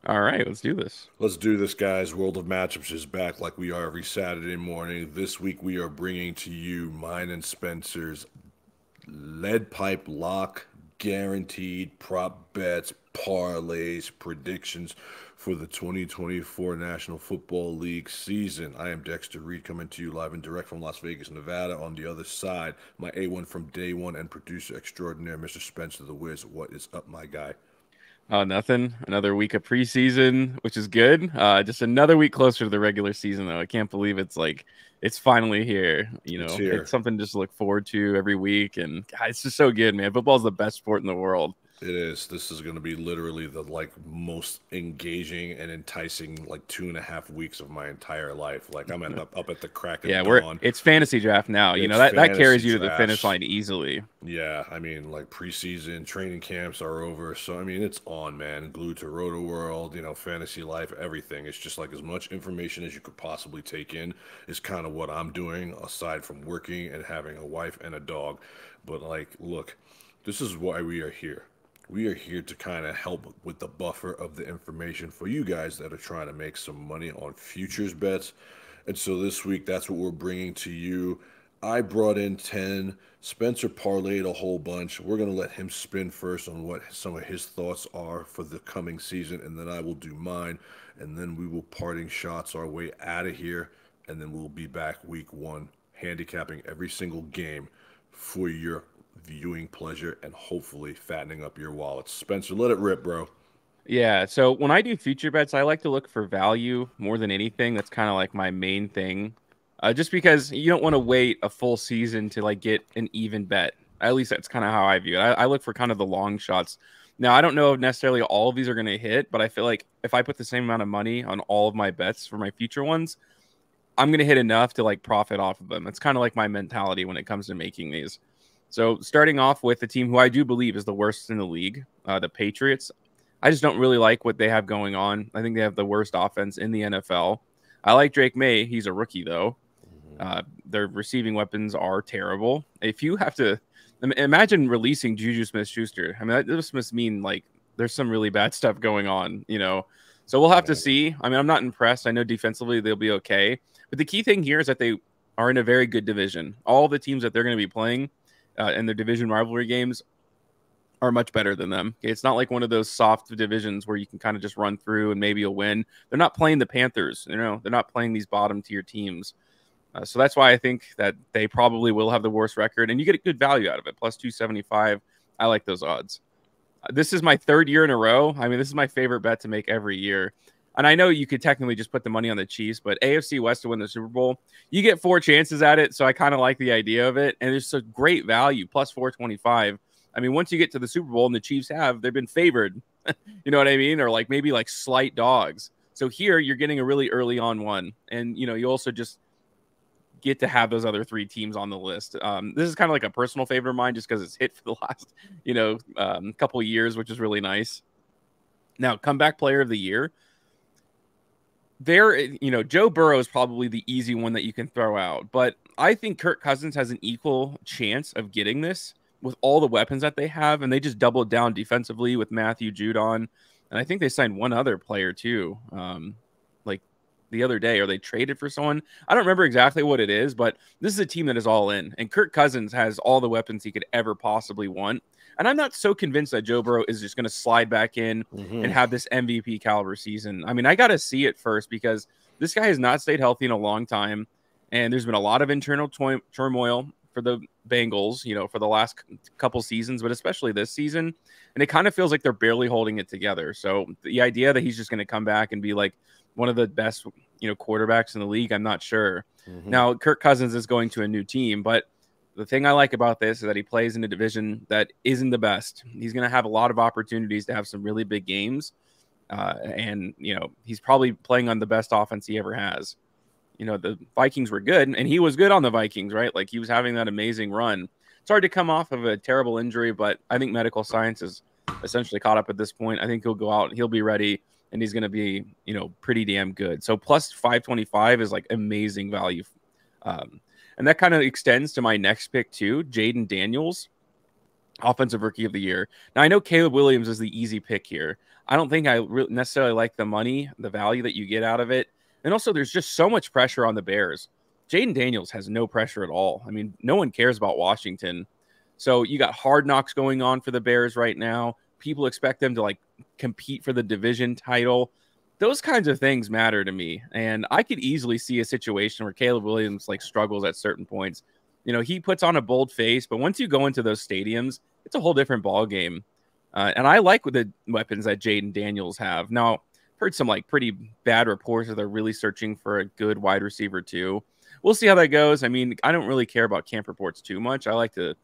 All right, let's do this. Let's do this, guys. World of Matchups is back like we are every Saturday morning. This week we are bringing to you mine and Spencer's lead pipe lock guaranteed prop bets, parlays, predictions for the 2024 National Football League season. I am Dexter Reed coming to you live and direct from Las Vegas, Nevada. On the other side, my A1 from day one and producer extraordinaire, Mr. Spencer the Wiz. What is up, my guy? Nothing. Another week of preseason, which is good. Just another week closer to the regular season, though. I can't believe it's finally here. It's It's here. something just to look forward to every week, and God, it's just so good, man. Football's the best sport in the world. It is. This is going to be literally the most engaging and enticing 2.5 weeks of my entire life. Like I'm up at the crack of Yeah, we're dawn. it's fantasy draft now. It's That fantasy carries you to the finish drafts. line easily. Yeah, I mean, preseason training camps are over, so I mean, it's on, man. Glued to Roto World, fantasy life, everything. It's just like as much information as you could possibly take in is kind of what I'm doing, aside from working and having a wife and a dog. But look, this is why we are here. We are here to kind of help with the buffer of the information for you guys that are trying to make some money on futures bets. And so this week, that's what we're bringing to you. I brought in 10. Spencer parlayed a whole bunch. We're going to let him spin first on what some of his thoughts are for the coming season, and then I will do mine. And then we will parting shots our way out of here. And then we'll be back week one, handicapping every single game for your viewing pleasure and hopefully fattening up your wallets. Spencer, let it rip, bro. Yeah, so when I do future bets, I like to look for value more than anything. That's kind of like my main thing. Just because you don't want to wait a full season to like get an even bet. At least that's kind of how I view it. I look for kind of the long shots. Now, I don't know if necessarily all of these are going to hit, but I feel like if I put the same amount of money on all of my bets for my future ones, I'm going to hit enough to like profit off of them. That's kind of like my mentality when it comes to making these. So, starting off with the team who I do believe is the worst in the league, the Patriots. I just don't really like what they have going on. I think they have the worst offense in the NFL. I like Drake May. He's a rookie, though. Their receiving weapons are terrible. If you have to imagine releasing Juju Smith Schuster, I mean, that just must mean like there's some really bad stuff going on. So we'll have to see. I mean, I'm not impressed. I know defensively they'll be okay. But the key thing here is that they are in a very good division. All the teams that they're going to be playing in their division rivalry games are much better than them. It's not like one of those soft divisions where you can kind of just run through and maybe you'll win. They're not playing the Panthers. They're not playing these bottom tier teams. So that's why I think that they probably will have the worst record, and you get a good value out of it. Plus 275. I like those odds. This is my third year in a row. I mean, this is my favorite bet to make every year. And I know you could technically just put the money on the Chiefs, but AFC West to win the Super Bowl, you get four chances at it. So I kind of like the idea of it. And it's a great value, plus 425. I mean, once you get to the Super Bowl and the Chiefs they've been favored. You know what I mean? Or like maybe like slight dogs. So here you're getting a really early on one. And, you also just get to have those other three teams on the list. This is kind of like a personal favorite of mine just because it's hit for the last, couple of years, which is really nice. Now, comeback player of the year. Joe Burrow is probably the easy one that you can throw out, but I think Kirk Cousins has an equal chance of getting this with all the weapons that they have, and they just doubled down defensively with Matthew Judon, and I think they signed one other player too, like the other day, or they traded for someone. I don't remember exactly what it is, but this is a team that is all in, and Kirk Cousins has all the weapons he could ever possibly want. And I'm not so convinced that Joe Burrow is just going to slide back in and Mm-hmm. have this MVP caliber season. I mean, I got to see it first because this guy has not stayed healthy in a long time. And there's been a lot of internal turmoil for the Bengals, for the last couple seasons, but especially this season. And it kind of feels like they're barely holding it together. So the idea that he's just going to come back and be like one of the best, quarterbacks in the league, I'm not sure. Mm-hmm. Now, Kirk Cousins is going to a new team, but the thing I like about this is that he plays in a division that isn't the best. He's going to have a lot of opportunities to have some really big games. And, he's probably playing on the best offense he ever has. The Vikings were good, and he was good on the Vikings, right? Like he was having that amazing run. It's hard to come off of a terrible injury, but I think medical science is essentially caught up at this point. I think he'll go out, he'll be ready, and he's going to be, pretty damn good. So plus 525 is like amazing value. Um, and that kind of extends to my next pick too, Jaden Daniels, offensive rookie of the year. Now I know Caleb Williams is the easy pick here. I don't think I necessarily like the money, the value that you get out of it. And also, there's just so much pressure on the Bears. Jaden Daniels has no pressure at all. I mean, no one cares about Washington. So you got hard knocks going on for the Bears right now. People expect them to like compete for the division title. Those kinds of things matter to me. And I could easily see a situation where Caleb Williams like struggles at certain points. You know, he puts on a bold face, but once you go into those stadiums, it's a whole different ball game. And I like the weapons that Jaden Daniels have. Now, I've heard some like pretty bad reports that they're really searching for a good wide receiver too. We'll see how that goes. I mean, I don't really care about camp reports too much. I like to,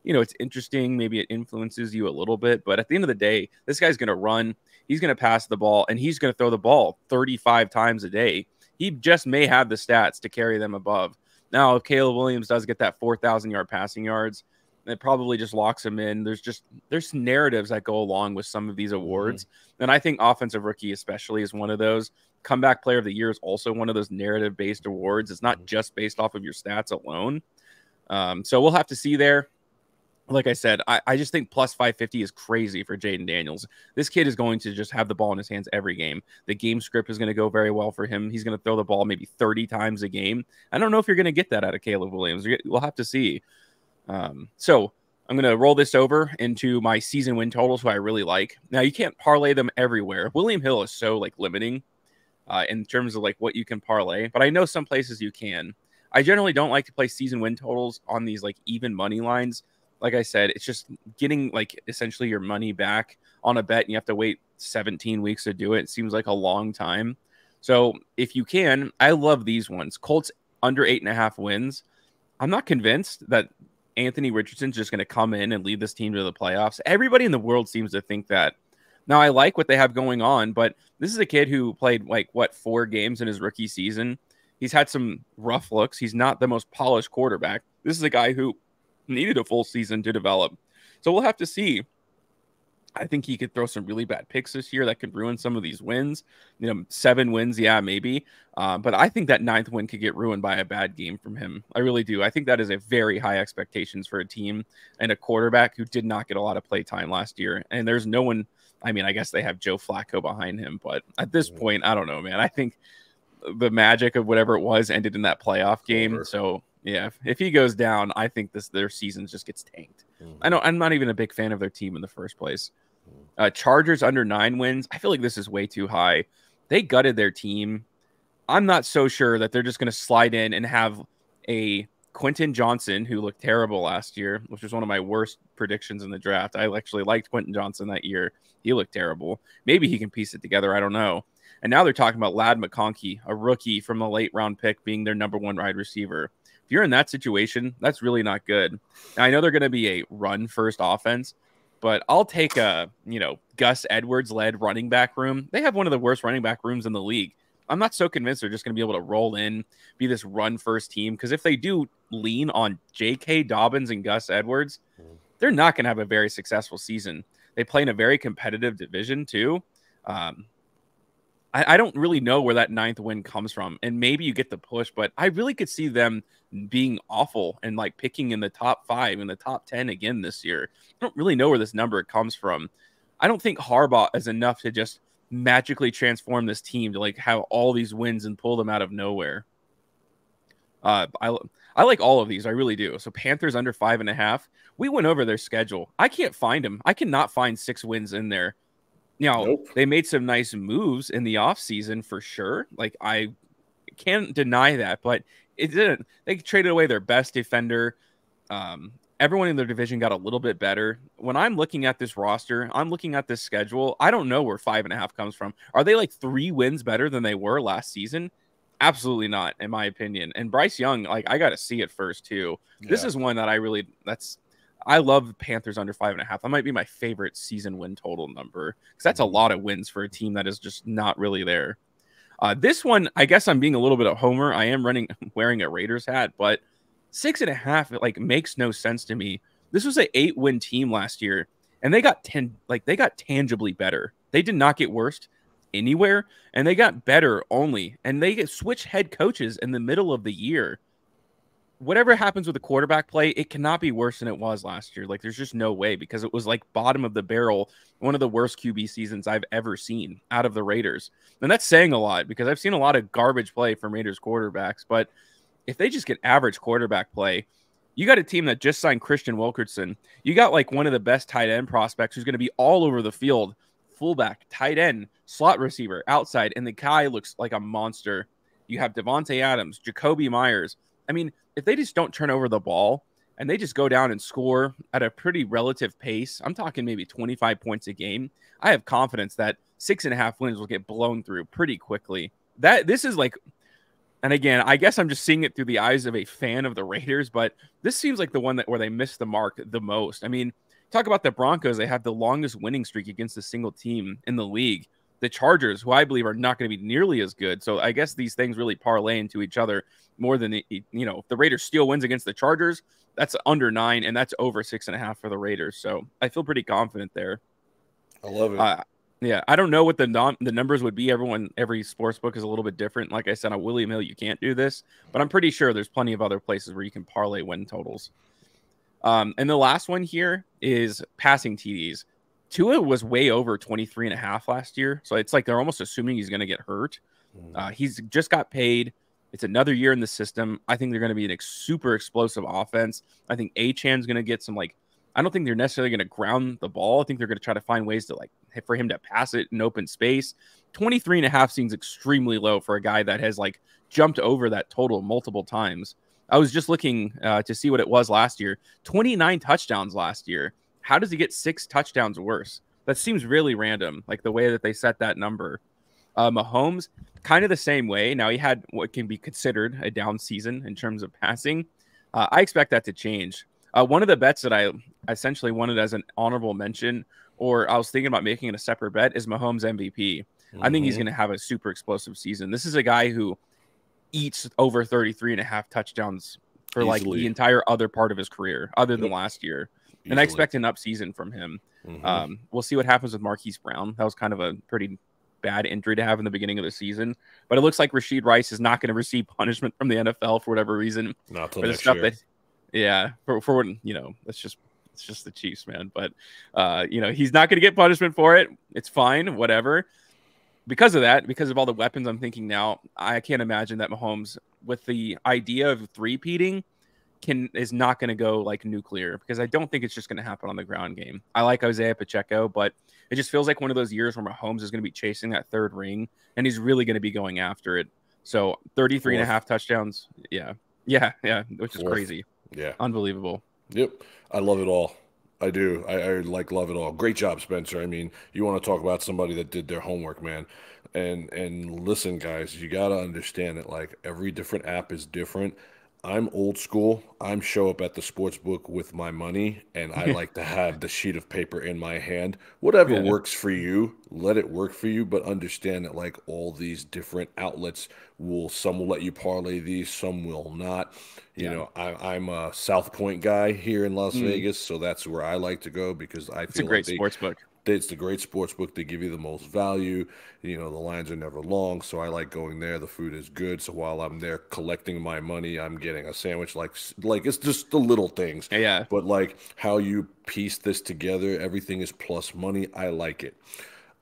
you know, it's interesting. Maybe it influences you a little bit, but at the end of the day, this guy's going to run. He's going to pass the ball, and he's going to throw the ball 35 times a day. He just may have the stats to carry them above. Now, if Caleb Williams does get that 4,000-yard passing yards, it probably just locks him in. There's narratives that go along with some of these awards. And I think offensive rookie especially is one of those. Comeback player of the year is also one of those narrative-based awards. It's not just based off of your stats alone. So we'll have to see there. Like I said, I just think plus 550 is crazy for Jaden Daniels. This kid is going to just have the ball in his hands every game. The game script is going to go very well for him. He's going to throw the ball maybe 30 times a game. I don't know if you're going to get that out of Caleb Williams. We'll have to see. So I'm going to roll this over into my season win totals, who I really like. Now, you can't parlay them everywhere. William Hill is so like limiting in terms of like what you can parlay, but I know some places you can. I generally don't like to play season win totals on these like even money lines. Like I said, it's just getting like essentially your money back on a bet, and you have to wait 17 weeks to do it. It seems like a long time. So if you can, I love these ones. Colts under 8.5 wins. I'm not convinced that Anthony Richardson's just going to come in and lead this team to the playoffs. Everybody in the world seems to think that. Now, I like what they have going on, but this is a kid who played like, 4 games in his rookie season. He's had some rough looks. He's not the most polished quarterback. This is a guy who needed a full season to develop. So we'll have to see. I think he could throw some really bad picks this year that could ruin some of these wins. 7 wins, yeah, maybe. But I think that 9th win could get ruined by a bad game from him. I really do. I think that is a very high expectations for a team and a quarterback who did not get a lot of play time last year. And there's no one. I mean, I guess they have Joe Flacco behind him, but at this point, I don't know, man. I think the magic of whatever it was ended in that playoff game. So yeah, if he goes down, I think their season just gets tanked. I'm not even a big fan of their team in the first place. Chargers under 9 wins. I feel like this is way too high. They gutted their team. I'm not so sure that they're just going to slide in and have a Quentin Johnson, who looked terrible last year, which was one of my worst predictions in the draft. I actually liked Quentin Johnson that year. He looked terrible. Maybe he can piece it together. I don't know. And now they're talking about Ladd McConkey, a rookie from a late round pick, being their number 1 wide receiver. If you're in that situation, that's really not good. Now, I know they're going to be a run first offense, but I'll take a, Gus Edwards led running back room. They have one of the worst running back rooms in the league. I'm not so convinced they're just going to be able to roll in, be this run first team. Because if they do lean on J.K. Dobbins and Gus Edwards, they're not going to have a very successful season. They play in a very competitive division too. I don't really know where that 9th win comes from. And maybe you get the push, but I really could see them being awful and like picking in the top 5, in the top 10 again this year. I don't really know where this number comes from. I don't think Harbaugh is enough to just magically transform this team to like have all these wins and pull them out of nowhere. I like all of these. I really do. So Panthers under 5.5. We went over their schedule. I can't find them. I cannot find 6 wins in there. They made some nice moves in the offseason for sure. Like, I can't deny that, but it didn't. They traded away their best defender. Everyone in their division got a little bit better. When I'm looking at this roster, I'm looking at this schedule. I don't know where 5.5 comes from. Are they like 3 wins better than they were last season? Absolutely not, in my opinion. And Bryce Young, like, I got to see it first too. Yeah. This is one that I love Panthers under 5.5. That might be my favorite season win total number, because that's a lot of wins for a team that is just not really there. This one, I guess I'm being a little bit of homer. I am wearing a Raiders hat, but 6.5, it like makes no sense to me. This was an 8-win team last year, and they got tangibly better. They did not get worse anywhere, and they got better only. And they switched head coaches in the middle of the year. whatever happens with the quarterback play, it cannot be worse than it was last year. Like, there's just no way, because it was like bottom of the barrel, one of the worst QB seasons I've ever seen out of the Raiders. And that's saying a lot, because I've seen a lot of garbage play from Raiders quarterbacks. But if they just get average quarterback play, you got a team that just signed Christian Wilkerson. You got like one of the best tight end prospects who's going to be all over the field, fullback, tight end, slot receiver, outside, and the guy looks like a monster. You have Devontae Adams, Jacoby Myers. I mean, if they just don't turn over the ball and they just go down and score at a pretty relative pace, I'm talking maybe 25 points a game, I have confidence that 6.5 wins will get blown through pretty quickly. This is like, and again, I guess I'm just seeing it through the eyes of a fan of the Raiders, but this seems like the one that where they missed the mark the most. I mean, talk about the Broncos. They have the longest winning streak against a single team in the league. The Chargers, who I believe are not going to be nearly as good. So I guess these things really parlay into each other more than, if the Raiders still wins against the Chargers, that's under 9, and that's over 6.5 for the Raiders. So I feel pretty confident there. I love it. Yeah, I don't know what the numbers would be. Every sports book is a little bit different. Like I said, on William Hill, you can't do this, but I'm pretty sure there's plenty of other places where you can parlay win totals. And the last one here is passing TDs. Tua was way over 23.5 last year. So it's like they're almost assuming he's going to get hurt. He's just got paid. It's another year in the system. I think they're going to be an super explosive offense. I think Achan's going to get some, I don't think they're necessarily going to ground the ball. I think they're going to try to find ways to for him to pass it in open space. 23.5 seems extremely low for a guy that has jumped over that total multiple times. I was just looking to see what it was last year. 29 touchdowns last year. How does he get 6 touchdowns worse? That seems really random, like the way that they set that number. Mahomes, kind of the same way. Now, he had what can be considered a down season in terms of passing. I expect that to change. One of the bets that I essentially wanted as an honorable mention, or I was thinking about making it a separate bet, is Mahomes MVP. I think he's going to have a super explosive season. This is a guy who eats over 33.5 touchdowns for the entire other part of his career, other than last year. And I expect an up season from him. We'll see what happens with Marquise Brown. That was kind of a pretty bad injury to have in the beginning of the season. But it looks like Rashid Rice is not going to receive punishment from the NFL for whatever reason. Not till next year. For what, it's just the Chiefs, man. But, he's not going to get punishment for it. It's fine, whatever. Because of that, because of all the weapons I'm thinking now, I can't imagine that Mahomes, with the idea of three-peating, is not going to go nuclear, because I don't think it's just going to happen on the ground game. I like Isaiah Pacheco, but it just feels like one of those years where Mahomes is going to be chasing that third ring, and he's really going to be going after it. So 33.5 touchdowns. Yeah, which is crazy. Yeah. Unbelievable. Yep. I love it all. I do. I love it all. Great job, Spencer. I mean, you want to talk about somebody that did their homework, man. And listen, guys, you got to understand that every different app is different. I'm old school. I'm show up at the sports book with my money, and I like to have the sheet of paper in my hand. Whatever works for you, let it work for you, but understand that all these different outlets some will let you parlay these, some will not. You know, I'm a South Point guy here in Las Vegas, so that's where I like to go, because I feel it's a great sports book. It's the great sports book. They give you the most value. The lines are never long, so I like going there. The food is good, so while I'm there collecting my money, I'm getting a sandwich. It's just the little things. Yeah. But how you piece this together, everything is plus money. I like it.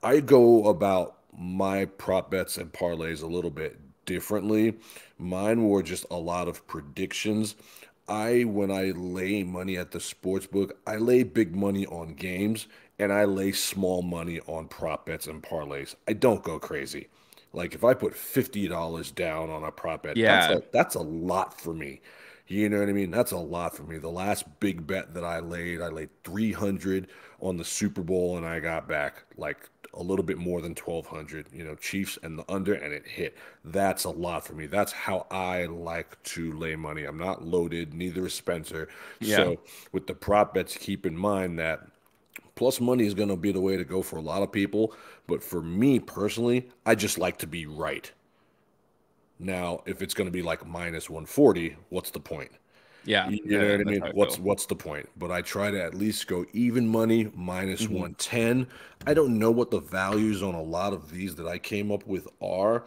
I go about my prop bets and parlays a little bit differently. Mine were just a lot of predictions. When I lay money at the sports book, I lay big money on games, and I lay small money on prop bets and parlays. I don't go crazy. If I put $50 down on a prop bet, that's a lot for me. You know what I mean? That's a lot for me. The last big bet that I laid 300 on the Super Bowl, and I got back a little bit more than 1,200, Chiefs and the under, and it hit. That's a lot for me. That's how I like to lay money. I'm not loaded, neither is Spencer. Yeah. So with the prop bets, keep in mind that plus money is going to be the way to go for a lot of people. But for me personally, I just like to be right. Now, if it's going to be minus 140, what's the point? Yeah. You know what I mean? What's the point? But I try to at least go even money, minus 110. I don't know what the values on a lot of these that I came up with are.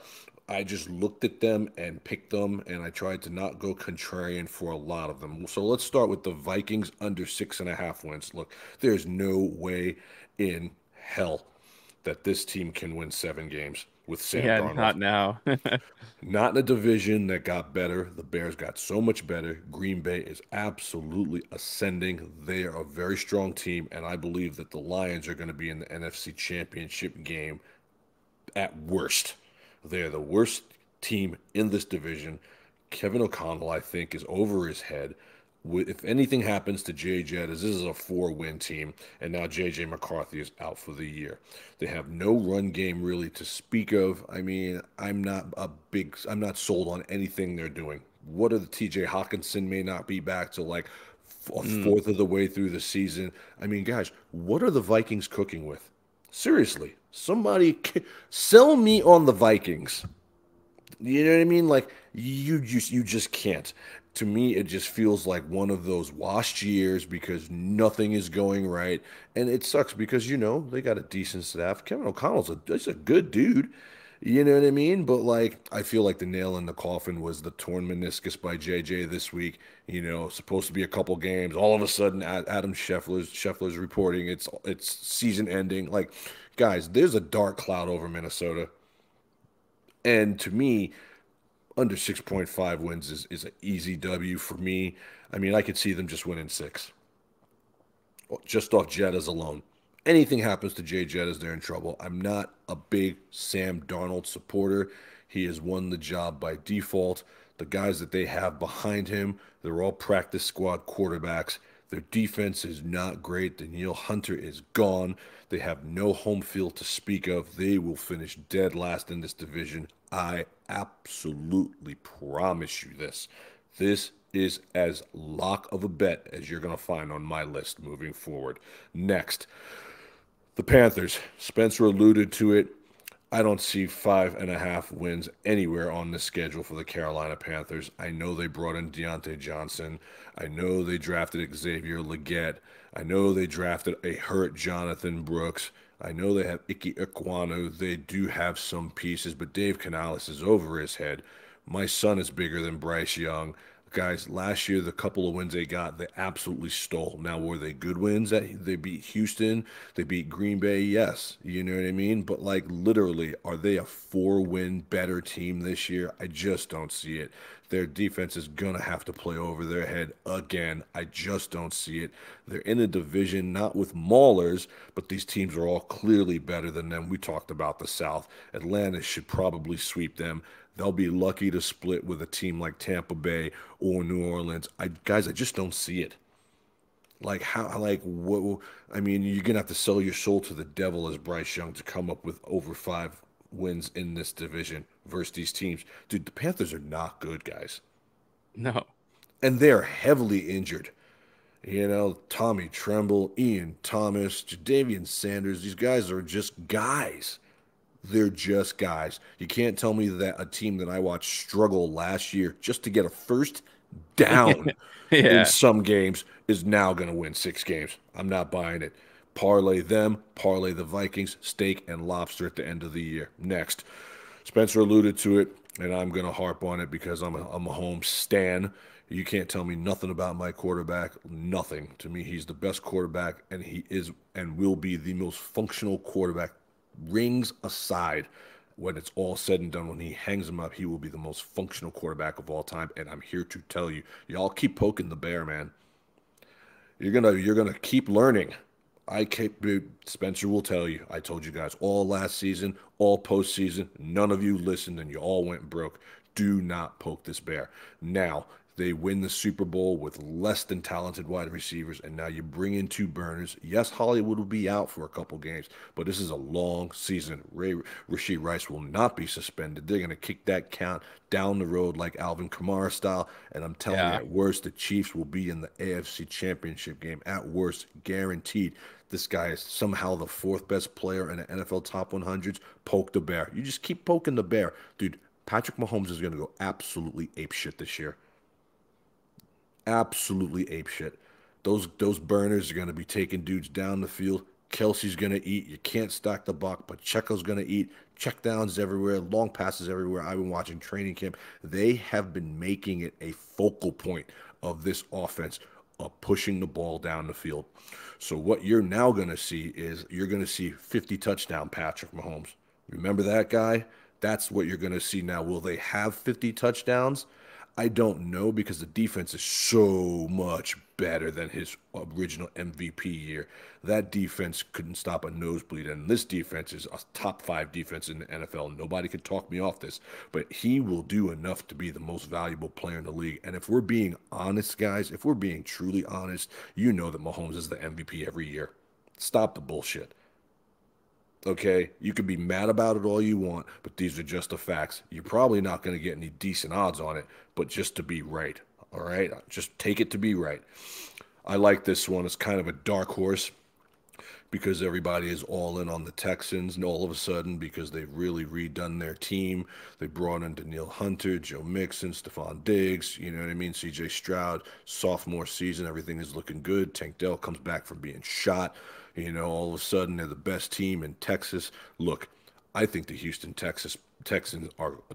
I just looked at them and picked them, and I tried to not go contrarian for a lot of them. So let's start with the Vikings under 6.5 wins. Look, there's no way in hell that this team can win 7 games with Sam Yeah, Darnold. not now. Not in a division that got better. The Bears got so much better. Green Bay is absolutely ascending. They are a very strong team, and I believe that the Lions are going to be in the NFC Championship game at worst. They're the worst team in this division. Kevin O'Connell, I think, is over his head. If anything happens to Jay Jett, as this is a 4-win team, and now JJ McCarthy is out for the year. They have no run game really to speak of. I mean, I'm not sold on anything they're doing. What are the TJ Hawkinson may not be back to like a Mm. fourth of the way through the season. I mean, guys, what are the Vikings cooking with? Seriously, somebody sell me on the Vikings. You know what I mean? Like you just can't. To me, it just feels like one of those washed years because nothing is going right, and it sucks because they got a decent staff. Kevin O'Connell's he's a good dude. You know what I mean? But like, I feel like the nail in the coffin was the torn meniscus by JJ this week. Supposed to be a couple games. All of a sudden, Adam Scheffler's reporting it's season ending. Like, guys, there's a dark cloud over Minnesota. And to me, under 6.5 wins is an easy W for me. I mean, I could see them just winning 6, just off Jettas alone. Anything happens to Jay Jettas, they're in trouble. I'm not a big Sam Darnold supporter. He has won the job by default. The guys that they have behind him, they're all practice squad quarterbacks. Their defense is not great. Danielle Hunter is gone. They have no home field to speak of. They will finish dead last in this division. I absolutely promise you this. This is as lock of a bet as you're going to find on my list moving forward. Next, the Panthers. Spencer alluded to it. I don't see 5.5 wins anywhere on the schedule for the Carolina Panthers. I know they brought in Deontay Johnson. I know they drafted Xavier Legette. I know they drafted a hurt Jonathan Brooks. I know they have Ike Ekwonu. They do have some pieces, but Dave Canales is over his head. My son is bigger than Bryce Young. Guys, last year, the couple of wins they got, they absolutely stole. Now, were they good wins? That they beat Houston, they beat Green Bay, yes. You know what I mean? But, like, literally, are they a 4-win better team this year? I just don't see it. Their defense is going to have to play over their head again. I just don't see it. They're in a division, not with maulers, but these teams are all clearly better than them. We talked about the South. Atlanta should probably sweep them. They'll be lucky to split with a team like Tampa Bay or New Orleans. Guys, I just don't see it. Like how, like what? I mean, you're gonna have to sell your soul to the devil as Bryce Young to come up with over 5 wins in this division versus these teams. Dude, the Panthers are not good, guys, No. and they're heavily injured. Tommy Tremble, Ian Thomas, Jadavian Sanders. These guys are just guys. They're just guys. You can't tell me that a team that I watched struggle last year just to get a first down in Yeah. some games is now going to win 6 games. I'm not buying it. Parlay them, parlay the Vikings, steak and lobster at the end of the year. Next, Spencer alluded to it, and I'm going to harp on it because I'm a home stan. You can't tell me nothing about my quarterback. Nothing. To me, he's the best quarterback, and he is and will be the most functional quarterback. Rings aside, when it's all said and done, when he hangs them up, he will be the most functional quarterback of all time. And I'm here to tell you, y'all keep poking the bear, man. You're gonna keep learning. Spencer will tell you. I told you guys all last season, all postseason. None of you listened, and you all went broke. Do not poke this bear. Now they win the Super Bowl with less than talented wide receivers, and now you bring in 2 burners. Yes, Hollywood will be out for a couple games, but this is a long season. Rashee Rice will not be suspended. They're going to kick that count down the road like Alvin Kamara style, and I'm telling you, Yeah. at worst, the Chiefs will be in the AFC Championship game. At worst, guaranteed. This guy is somehow the 4th best player in the NFL top 100s. Poke the bear. You just keep poking the bear. Dude, Patrick Mahomes is going to go absolutely apeshit this year. Absolutely apeshit. Those burners are going to be taking dudes down the field. Kelsey's going to eat. You can't stack the box, but Checo's going to eat. Check downs everywhere, long passes everywhere. I've been watching training camp. They have been making it a focal point of this offense of pushing the ball down the field. So what you're now going to see is you're going to see 50 touchdown Patrick Mahomes. Remember that guy? That's what you're going to see now. Will they have 50 touchdowns? I don't know because the defense is so much better than his original MVP year. That defense couldn't stop a nosebleed, and this defense is a top 5 defense in the NFL. Nobody can talk me off this, but he will do enough to be the most valuable player in the league. And if we're being honest, guys, if we're being truly honest, you know that Mahomes is the MVP every year. Stop the bullshit. Okay, you can be mad about it all you want, but these are just the facts. You're probably not going to get any decent odds on it, but just to be right. All right, just take it to be right. I like this one. It's kind of a dark horse because everybody is all in on the Texans, and all of a sudden, because they've really redone their team, they brought in Danielle Hunter, Joe Mixon, Stephon Diggs, you know what I mean? CJ Stroud, sophomore season, everything is looking good. Tank Dell comes back from being shot. You know, all of a sudden they're the best team in Texas. Look, I think the Houston Texans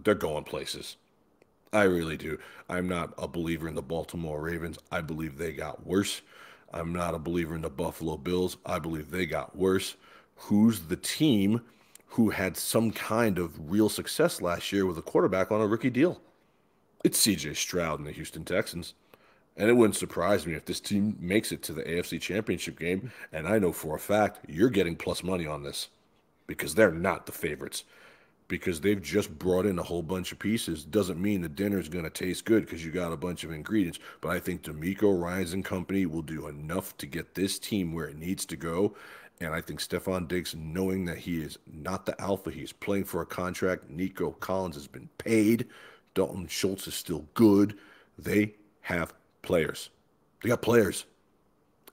they're going places. I really do. I'm not a believer in the Baltimore Ravens. I believe they got worse. I'm not a believer in the Buffalo Bills. I believe they got worse. Who's the team who had some kind of real success last year with a quarterback on a rookie deal? It's CJ Stroud and the Houston Texans. And it wouldn't surprise me if this team makes it to the AFC Championship game. And I know for a fact you're getting plus money on this because they're not the favorites. Because they've just brought in a whole bunch of pieces. Doesn't mean the dinner's going to taste good because you got a bunch of ingredients. But I think D'Amico Ryans and company will do enough to get this team where it needs to go. And I think Stephon Diggs, knowing that he is not the alpha, he's playing for a contract. Nico Collins has been paid. Dalton Schultz is still good. They have players. They got players.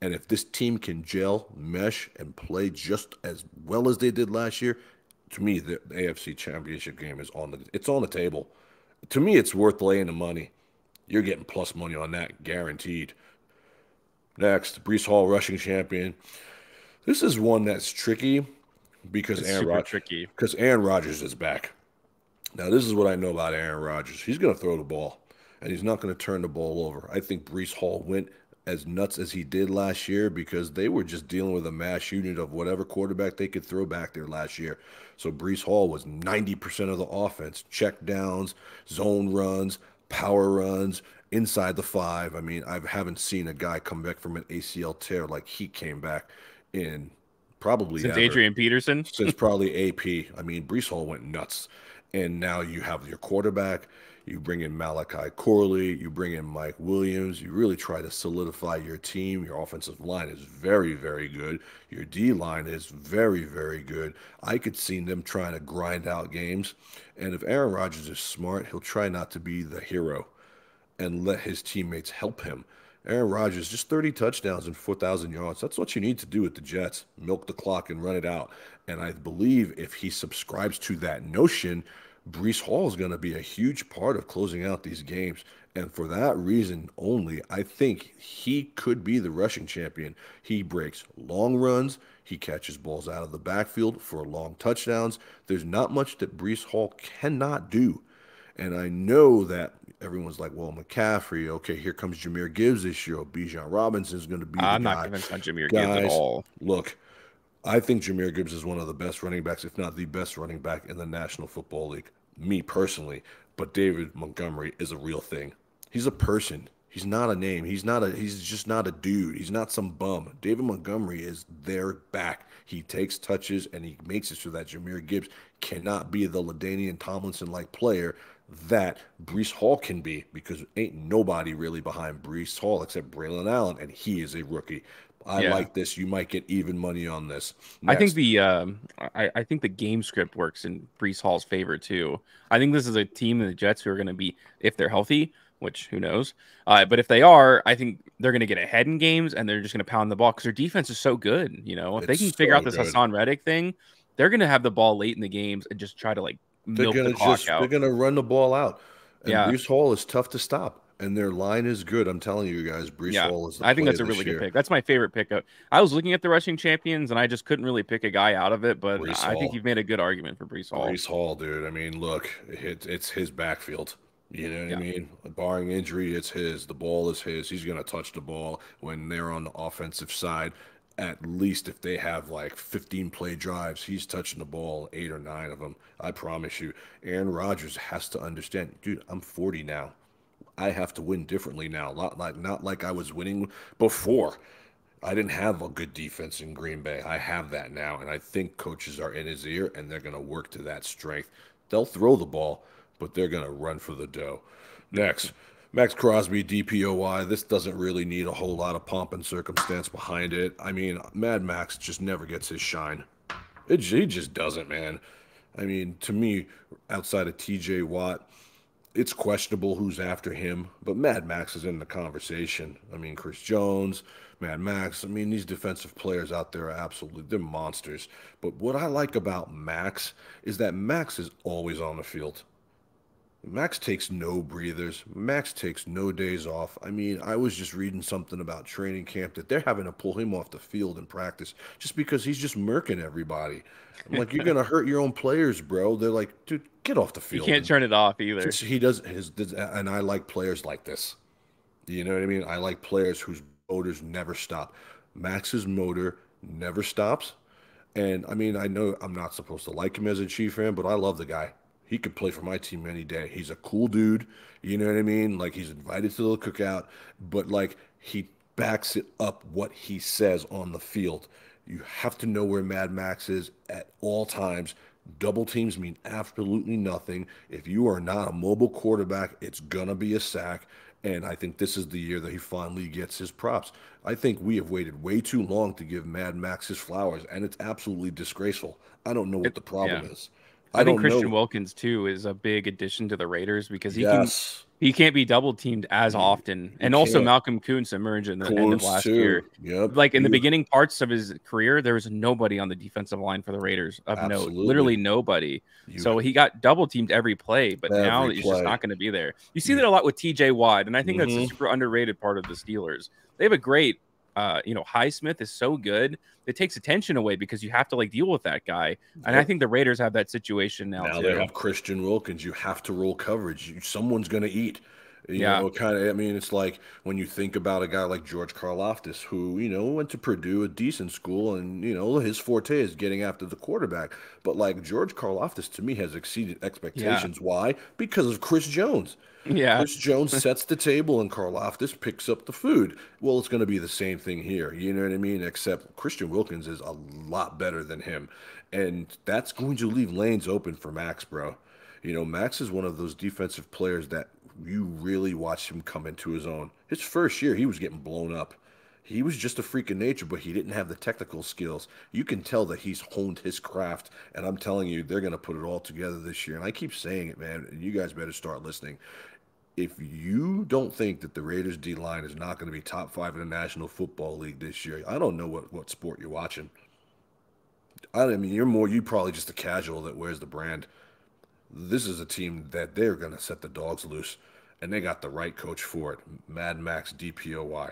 And if this team can gel, mesh, and play just as well as they did last year, to me, the AFC Championship game is on the table. To me, it's worth laying the money. You're getting plus money on that, guaranteed. Next, Breece Hall, rushing champion. This is one that's tricky because Aaron Rodgers is back. Now, this is what I know about Aaron Rodgers. He's going to throw the ball, and he's not going to turn the ball over. I think Breece Hall went as nuts as he did last year because they were just dealing with a mass unit of whatever quarterback they could throw back there last year. So Breece Hall was 90% of the offense, check downs, zone runs, power runs, inside the 5. I mean, I haven't seen a guy come back from an ACL tear like he came back in probably since Adrian Peterson. Since probably AP. I mean, Breece Hall went nuts. And now you have your quarterback. You bring in Malachi Corley. You bring in Mike Williams. You really try to solidify your team. Your offensive line is very, very good. Your D-line is very, very good. I could see them trying to grind out games. And if Aaron Rodgers is smart, he'll try not to be the hero and let his teammates help him. Aaron Rodgers, just 30 touchdowns and 4,000 yards. That's what you need to do with the Jets. Milk the clock and run it out. And I believe if he subscribes to that notion, Breece Hall is going to be a huge part of closing out these games. And for that reason only, I think he could be the rushing champion. He breaks long runs. He catches balls out of the backfield for long touchdowns. There's not much that Breece Hall cannot do. And I know that everyone's like, well, McCaffrey, okay, here comes Jahmyr Gibbs this year. Bijan Robinson is going to be the guy. I'm not convinced on Jahmyr Gibbs at all. Look, I think Jahmyr Gibbs is one of the best running backs, if not the best running back in the National Football League, me personally. But David Montgomery is a real thing. He's a person. He's not a name. He's just not a dude. He's not some bum. David Montgomery is their back. He takes touches and he makes it so that Jahmyr Gibbs cannot be the LaDainian Tomlinson-like player that Breece Hall can be, because ain't nobody really behind Breece Hall except Braylon Allen, and he is a rookie. I like this. You might get even money on this. Next. I think the game script works in Breece Hall's favor too. I think this is a team in the Jets who are going to be, if they're healthy, which who knows, but if they are, I think they're going to get ahead in games and they're just going to pound the ball because their defense is so good. You know, if they can figure out this Hassan Reddick thing, they're going to have the ball late in the games and just try to like milk the clock out. They're going to run the ball out. And Breece Hall is tough to stop. And their line is good. I'm telling you guys, Brees Yeah, Hall is the I think play that's a this really good year. pick. That's my favorite pick. I was looking at the rushing champions, and I just couldn't really pick a guy out of it. But Brees I think Hall. you've made a good argument for Brees Hall. Brees Hall, dude. I mean, look, it's his backfield. You know what I Yeah, mean? Barring injury, it's his. The ball is his. He's going to touch the ball when they're on the offensive side. At least if they have like 15 play drives, he's touching the ball, 8 or 9 of them. I promise you. Aaron Rodgers has to understand, dude, I'm 40 now. I have to win differently now. Not like I was winning before. I didn't have a good defense in Green Bay. I have that now, and I think coaches are in his ear, and they're going to work to that strength. They'll throw the ball, but they're going to run for the dough. Next, Max Crosby, DPOY. This doesn't really need a whole lot of pomp and circumstance behind it. I mean, Mad Max just never gets his shine. He just doesn't, man. I mean, to me, outside of TJ Watt, it's questionable who's after him, but Mad Max is in the conversation. I mean, Chris Jones, Mad Max. I mean, these defensive players out there are absolutely, they're monsters. But what I like about Max is that Max is always on the field. Max takes no breathers. Max takes no days off. I mean, I was just reading something about training camp that they're having to pull him off the field in practice just because he's just murking everybody. I'm like, you're gonna hurt your own players, bro. They're like, dude, get off the you field. can't And turn it off either. just he does and I like players like this. You know what I mean? I like players whose motors never stop. Max's motor never stops. And I mean, I know I'm not supposed to like him as a Chief fan, but I love the guy. He could play for my team any day. He's a cool dude. You know what I mean? Like he's invited to the cookout, but like he backs it up what he says on the field. You have to know where Mad Max is at all times. Double teams mean absolutely nothing. If you are not a mobile quarterback, it's gonna be a sack. And I think this is the year that he finally gets his props. I think we have waited way too long to give Mad Max his flowers, and it's absolutely disgraceful. I don't know what It, the yeah. problem is. I I think don't Christian know. Wilkins too is a big addition to the Raiders because Yes, he can't be double teamed as you, often. you And also can't. Malcolm Kuntz emerged in the end of Coons last year. too. Yep. Like in the You beginning parts of his career, there was nobody on the defensive line for the Raiders of note, absolutely. literally nobody. You So he got double teamed every play, but now every he's just play. not going to be there. You see You. that a lot with TJ Watt, and I think that's a Mm-hmm. super underrated part of the Steelers. They have a great Highsmith is so good. It takes attention away because you have to like deal with that guy. And I Yep. think the Raiders have that situation now Now they too. have Christian Wilkins. You have to roll coverage. Someone's going to eat. Yeah. Kind of. I mean, it's like when you think about a guy like George Karlaftis, who went to Purdue, a decent school, and his forte is getting after the quarterback. But like George Karlaftis, to me, has exceeded Yeah. expectations. Why? Because of Chris Jones. Yeah. Chris Jones sets the table and Karlaftis picks up the food. Well, it's going to be the same thing here. You know what I mean? Except Christian Wilkins is a lot better than him. And that's going to leave lanes open for Max, bro. Max is one of those defensive players that you really watch him come into his own. His first year, he was getting blown up. He was just a freak of nature, but he didn't have the technical skills. You can tell that he's honed his craft, and I'm telling you, they're going to put it all together this year. And I keep saying it, man, and you guys better start listening. If you don't think that the Raiders D line is not going to be top five in the National Football League this year, I don't know what sport you're watching. I mean, you probably just a casual that wears the brand. This is a team that they're going to set the dogs loose, and they got the right coach for it. Mad Max DPOY.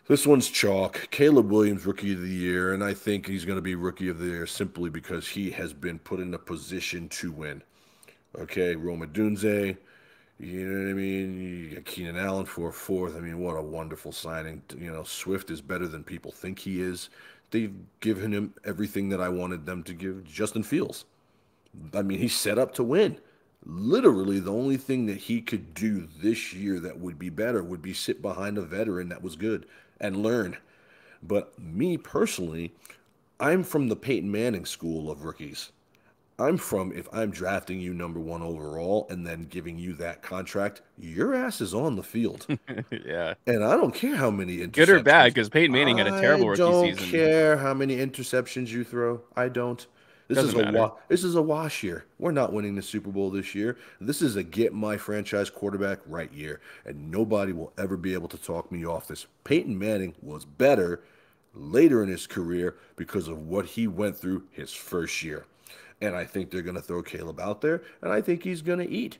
This one's chalk. Caleb Williams, Rookie of the Year, and I think he's going to be Rookie of the Year simply because he has been put in a position to win. Okay, Roma Dunze, you know what I mean? You got Keenan Allen for a fourth. I mean, what a wonderful signing. Swift is better than people think he is. They've given him everything that I wanted them to give Justin Fields. I mean, he's set up to win. Literally, the only thing that he could do this year that would be better would be sit behind a veteran that was good and learn. But me personally, I'm from the Peyton Manning school of rookies. I'm from if I'm drafting you number one overall and then giving you that contract, your ass is on the field. Yeah. And I don't care how many Good or bad, interceptions. because Peyton Manning had a I terrible rookie don't season. care how many interceptions you throw. I don't. This is Doesn't matter. this is a wash year. We're not winning the Super Bowl this year. This is a get my franchise quarterback right year. And nobody will ever be able to talk me off this. Peyton Manning was better later in his career because of what he went through his first year. And I think they're going to throw Caleb out there, and I think he's going to eat.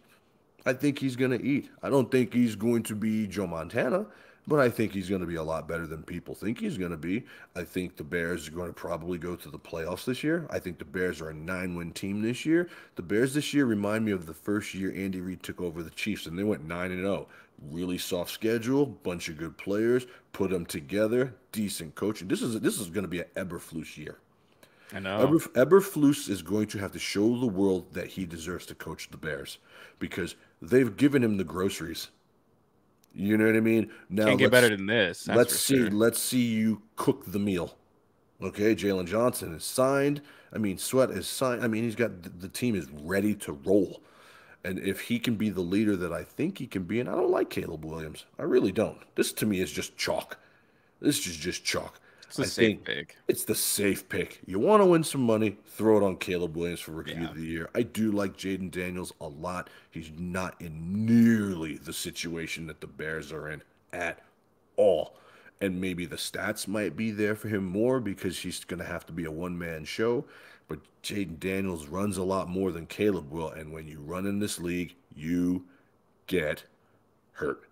I think he's going to eat. I don't think he's going to be Joe Montana, but I think he's going to be a lot better than people think he's going to be. I think the Bears are going to probably go to the playoffs this year. I think the Bears are a 9-win team this year. The Bears this year remind me of the first year Andy Reid took over the Chiefs, and they went 9-0. Really soft schedule, bunch of good players, put them together, decent coaching. This is going to be an Eberflus year. I know. Eberflus is going to have to show the world that he deserves to coach the Bears because they've given him the groceries. You know what I mean? Now Can't get better than this. That's let's for see sure. let's see you cook the meal. Okay, Jalen Johnson is signed. I mean, Sweat is signed. I mean, he's got the team is ready to roll. And if he can be the leader that I think he can be, and I don't like Caleb Williams, I really don't. This to me is just chalk. This is just chalk. It's a I safe think pick. it's the safe pick. You want to win some money, throw it on Caleb Williams for Rookie Yeah. of the Year. I do like Jaden Daniels a lot. He's not in nearly the situation that the Bears are in at all. And maybe the stats might be there for him more because he's going to have to be a one-man show. But Jaden Daniels runs a lot more than Caleb will. And when you run in this league, you get hurt.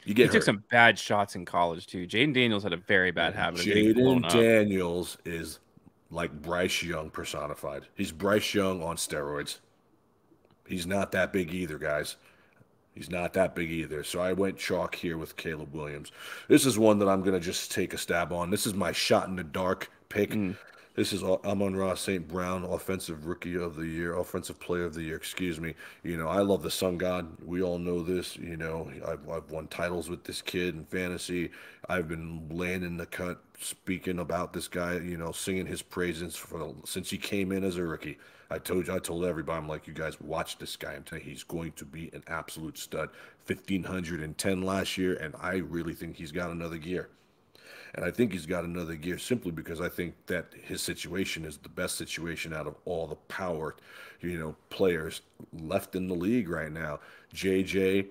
You He get took hurt. some bad shots in college too. Jaden Daniels had a very bad And habit of getting blown Jaden up. Daniels is like Bryce Young personified. He's Bryce Young on steroids. He's not that big either, guys. He's not that big either. So I went chalk here with Caleb Williams. This is one that I'm going to just take a stab on. This is my shot in the dark pick. Mm. This is Amon-Ra St. Brown, Offensive Rookie of the Year, Offensive Player of the Year, excuse me. You know, I love the Sun God. We all know this. You know, I've won titles with this kid in fantasy. I've been laying in the cut, speaking about this guy, you know, singing his praises since he came in as a rookie. I told everybody, I'm like, you guys watch this guy. I'm telling you, he's going to be an absolute stud. 1,510 last year, and I really think he's got another gear. And I think he's got another gear simply because I think that his situation is the best situation out of all the power, you know, players left in the league right now. JJ,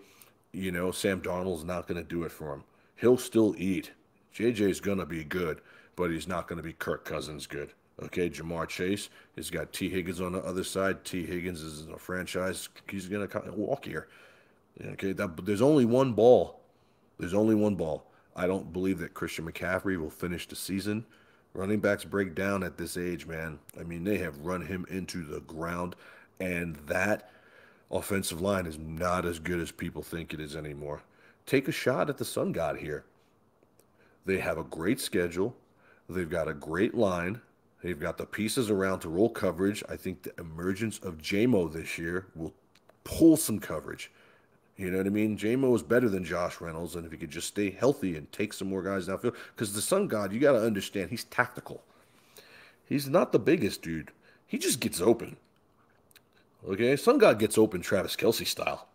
you know, Sam Darnold's not going to do it for him. He'll still eat. JJ's going to be good, but he's not going to be Kirk Cousins good. Okay, Jamar Chase has got T. Higgins on the other side. T. Higgins is a franchise. He's going to walk here. Okay, but there's only one ball. There's only one ball. I don't believe that Christian McCaffrey will finish the season. Running backs break down at this age, man. I mean, they have run him into the ground, and that offensive line is not as good as people think it is anymore. Take a shot at the Sun God here. They have a great schedule. They've got a great line. They've got the pieces around to roll coverage. I think the emergence of JMO this year will pull some coverage. You know what I mean? JMO is better than Josh Reynolds, and if he could just stay healthy and take some more guys downfield, because the Sun God, you got to understand, he's tactical. He's not the biggest dude. He just gets open. Okay, Sun God gets open Travis Kelsey style.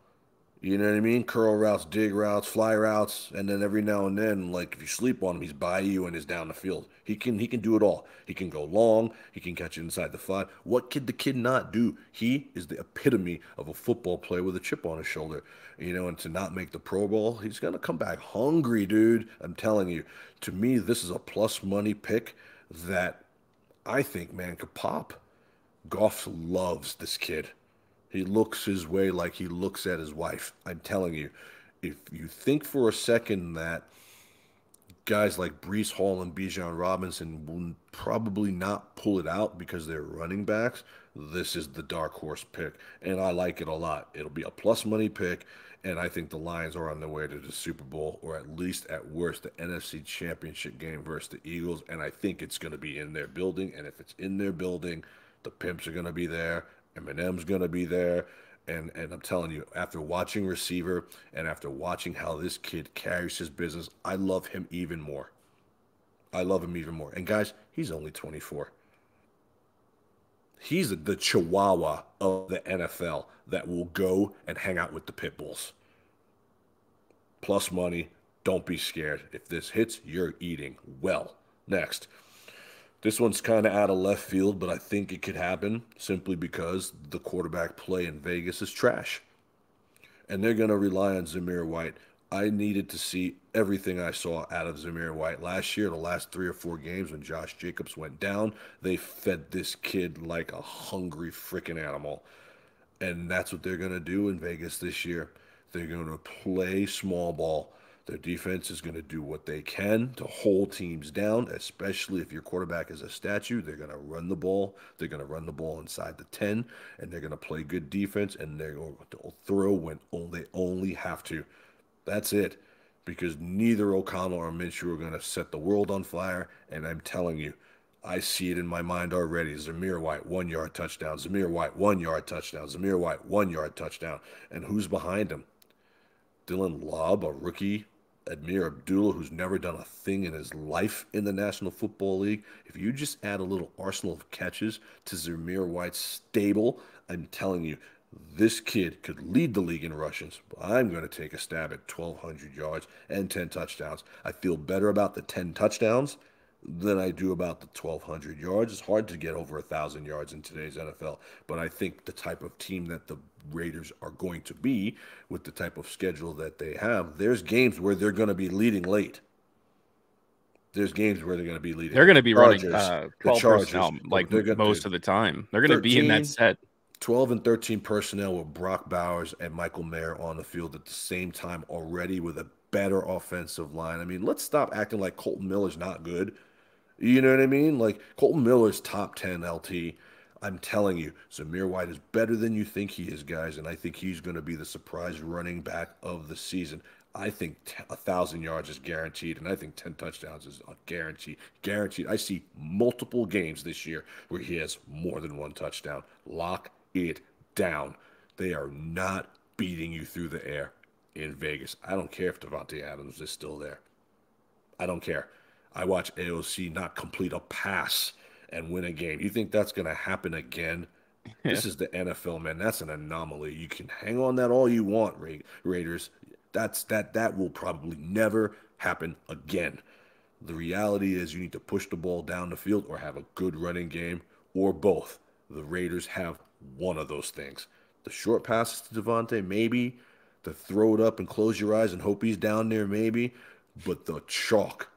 You know what I mean? Curl routes, dig routes, fly routes, and then every now and then, like if you sleep on him, he's by you and is down the field. He can do it all. He can go long. He can catch it inside the 5. What could the kid not do? He is the epitome of a football player with a chip on his shoulder. You know, and to not make the Pro Bowl, he's gonna come back hungry, dude. I'm telling you. To me, this is a plus money pick that I think, man, could pop. Goff loves this kid. He looks his way like he looks at his wife. I'm telling you, if you think for a second that guys like Brees Hall and Bijan Robinson will probably not pull it out because they're running backs, this is the dark horse pick. And I like it a lot. It'll be a plus money pick. And I think the Lions are on their way to the Super Bowl, or at least at worst, the NFC Championship game versus the Eagles. And I think it's going to be in their building. And if it's in their building, the Pimps are going to be there. Eminem's going to be there. And I'm telling you, after watching receiver and after watching how this kid carries his business, I love him even more. I love him even more. And guys, he's only 24. He's the chihuahua of the NFL that will go and hang out with the pit bulls. Plus money. Don't be scared. If this hits, you're eating well. Next. This one's kind of out of left field, but I think it could happen simply because the quarterback play in Vegas is trash. And they're going to rely on Zamir White. I needed to see everything I saw out of Zamir White last year. The last 3 or 4 games when Josh Jacobs went down, they fed this kid like a hungry freaking animal. And that's what they're going to do in Vegas this year. They're going to play small ball. Their defense is going to do what they can to hold teams down, especially if your quarterback is a statue. They're going to run the ball. They're going to run the ball inside the 10, and they're going to play good defense, and they're going to throw when they only have to. That's it. Because neither O'Connell or Minshew are going to set the world on fire, and I'm telling you, I see it in my mind already. Zamir White, 1 yard touchdown. Zamir White, 1 yard touchdown. Zamir White, 1 yard touchdown. And who's behind him? Dylan Lobb, a rookie. Admir Abdullah, who's never done a thing in his life in the National Football League. If you just add a little arsenal of catches to Zamir White's stable, I'm telling you, this kid could lead the league in rushes. But I'm going to take a stab at 1,200 yards and 10 touchdowns. I feel better about the 10 touchdowns than I do about the 1,200 yards. It's hard to get over 1,000 yards in today's NFL, but I think the type of team that the Raiders are going to be with the type of schedule that they have, there's games where they're going to be leading late. There's games where they're going to be leading. They're going to be running The 12 Chargers, personnel like most of the time. They're going to be in 13, that set. 12 and 13 personnel with Brock Bowers and Michael Mayer on the field at the same time already with a better offensive line. I mean, let's stop acting like Colton Miller's not good. You know what I mean? Like Colton Miller's top 10 LT. I'm telling you, Zamir White is better than you think he is, guys, and I think he's going to be the surprise running back of the season. I think 1,000 yards is guaranteed, and I think 10 touchdowns is a guarantee. Guaranteed. I see multiple games this year where he has more than one touchdown. Lock it down. They are not beating you through the air in Vegas. I don't care if Devontae Adams is still there. I don't care. I watch AOC not complete a pass and win a game. You think that's going to happen again? Yeah. This is the NFL, man. That's an anomaly. You can hang on that all you want, Raiders. That will probably never happen again. The reality is you need to push the ball down the field or have a good running game or both. The Raiders have one of those things. The short passes to Devontae, maybe. The throw it up and close your eyes and hope he's down there, maybe. But the chalk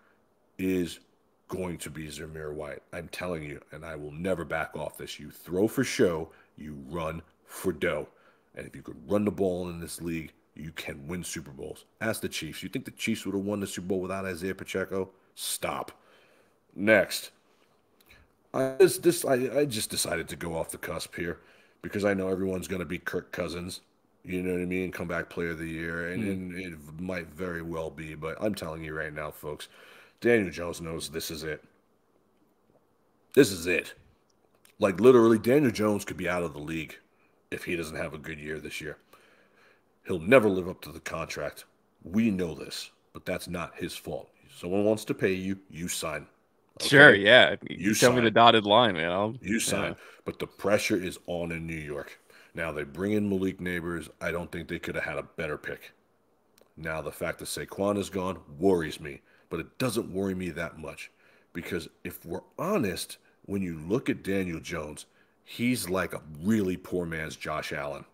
is going to be Zamir White. I'm telling you, and I will never back off this. You throw for show, you run for dough. And if you could run the ball in this league, you can win Super Bowls. Ask the Chiefs. You think the Chiefs would have won the Super Bowl without Isaiah Pacheco? Stop. Next. I just decided to go off the cusp here because I know everyone's going to be Kirk Cousins. You know what I mean? Comeback player of the year. And it might very well be. But I'm telling you right now, folks, Daniel Jones knows this is it. This is it. Like, literally, Daniel Jones could be out of the league if he doesn't have a good year this year. He'll never live up to the contract. We know this, but that's not his fault. Someone wants to pay you, you sign. Okay? Sure, yeah. You Tell me the sign. dotted line, man. You sign. Yeah. But the pressure is on in New York. Now, they bring in Malik Neighbors. I don't think they could have had a better pick. Now, the fact that Saquon is gone worries me, but it doesn't worry me that much because if we're honest, when you look at Daniel Jones, he's like a really poor man's Josh Allen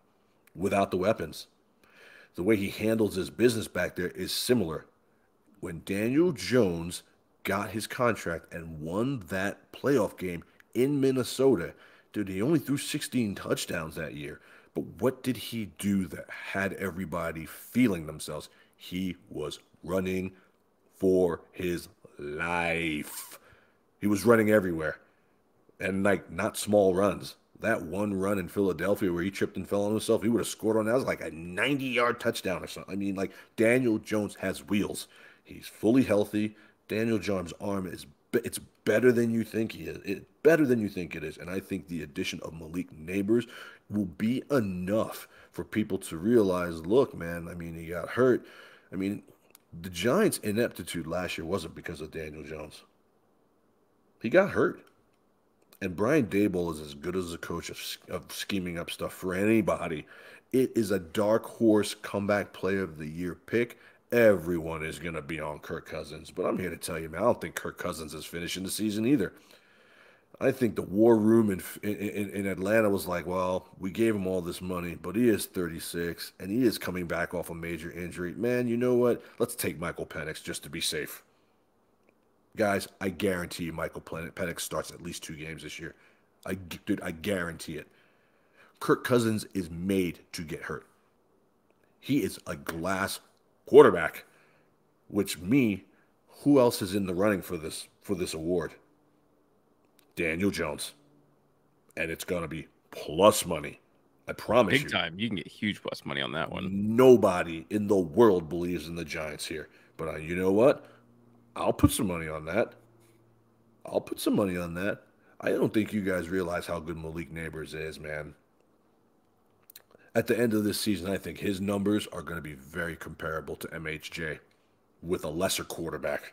without the weapons. The way he handles his business back there is similar. When Daniel Jones got his contract and won that playoff game in Minnesota, dude, he only threw 16 touchdowns that year. But what did he do that had everybody feeling themselves? He was running for his life. He was running everywhere. And like not small runs. That one run in Philadelphia where he tripped and fell on himself, he would have scored on that. It was like a 90-yard touchdown or something. I mean, like Daniel Jones has wheels. He's fully healthy. Daniel Jones' arm is it's better than you think he is. It's better than you think it is. And I think the addition of Malik Neighbors will be enough for people to realize, look, man, I mean, he got hurt. I mean, the Giants' ineptitude last year wasn't because of Daniel Jones. He got hurt. And Brian Daboll is as good as a coach of scheming up stuff for anybody. It is a dark horse comeback player of the year pick. Everyone is going to be on Kirk Cousins. But I'm here to tell you, man, I don't think Kirk Cousins is finishing the season either. I think the war room in Atlanta was like, well, we gave him all this money, but he is 36, and he is coming back off a major injury. Man, you know what? Let's take Michael Penix just to be safe. Guys, I guarantee you Michael Penix starts at least 2 games this year. Dude, I guarantee it. Kirk Cousins is made to get hurt. He is a glass quarterback, which who else is in the running for this award? Daniel Jones. And it's going to be plus money. I promise Big you. time. You can get huge plus money on that one. Nobody in the world believes in the Giants here. But you know what? I'll put some money on that. I'll put some money on that. I don't think you guys realize how good Malik Neighbors is, man. At the end of this season, I think his numbers are going to be very comparable to MHJ with a lesser quarterback.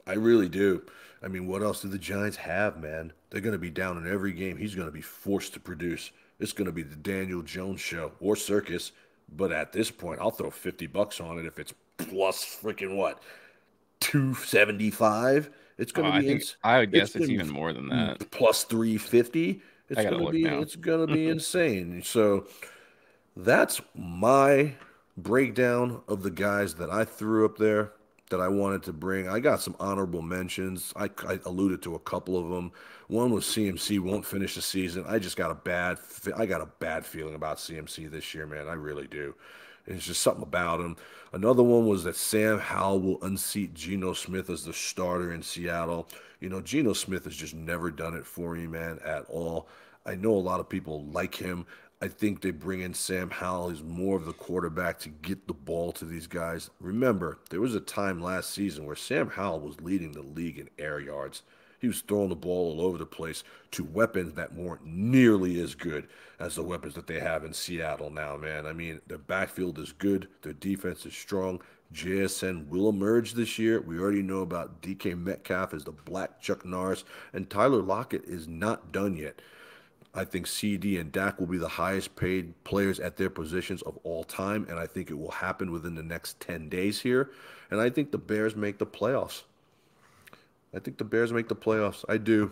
I really do. I mean, what else do the Giants have, man? They're going to be down in every game. He's going to be forced to produce. It's going to be the Daniel Jones show or circus. But at this point, I'll throw $50 on it if it's plus freaking what? 275? It's going to I be think I would it's guess it's going even more than to that. be plus 350. I gotta look now. It's going to be insane. So that's my breakdown of the guys that I threw up there that I wanted to bring. I got some honorable mentions. I alluded to a couple of them. One was CMC won't finish the season. I just got I got a bad feeling about CMC this year, man. I really do. It's just something about him. Another one was that Sam Howell will unseat Geno Smith as the starter in Seattle. You know, Geno Smith has just never done it for me, man, at all. I know a lot of people like him. I think they bring in Sam Howell. He's more of the quarterback to get the ball to these guys. Remember, there was a time last season where Sam Howell was leading the league in air yards. He was throwing the ball all over the place to weapons that weren't nearly as good as the weapons that they have in Seattle now, man. I mean, their backfield is good. Their defense is strong. JSN will emerge this year. We already know about DK Metcalf as the black Chuck Norris, and Tyler Lockett is not done yet. I think CD and Dak will be the highest paid players at their positions of all time, and I think it will happen within the next 10 days here. And I think the Bears make the playoffs. I think the Bears make the playoffs. I do.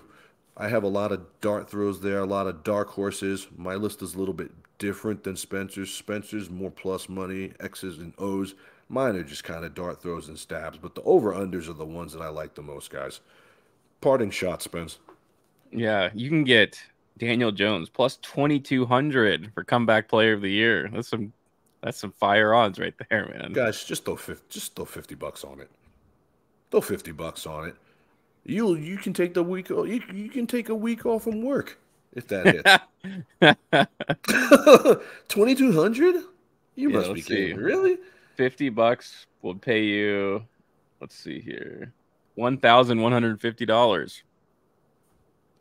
I have a lot of dart throws there, a lot of dark horses. My list is a little bit different than Spencer's. Spencer's more plus money, X's and O's. Mine are just kind of dart throws and stabs, but the over-unders are the ones that I like the most, guys. Parting shot, Spence. Yeah, you can get Daniel Jones plus 2,200 for comeback player of the year. That's some fire odds right there, man. Guys, just throw $50 on it. Throw $50 on it. You can take the week. You can take a week off from work if that hits. 2,200. You Yeah, must be let's kidding see. me. Really? $50 will pay you. Let's see here, $1,150.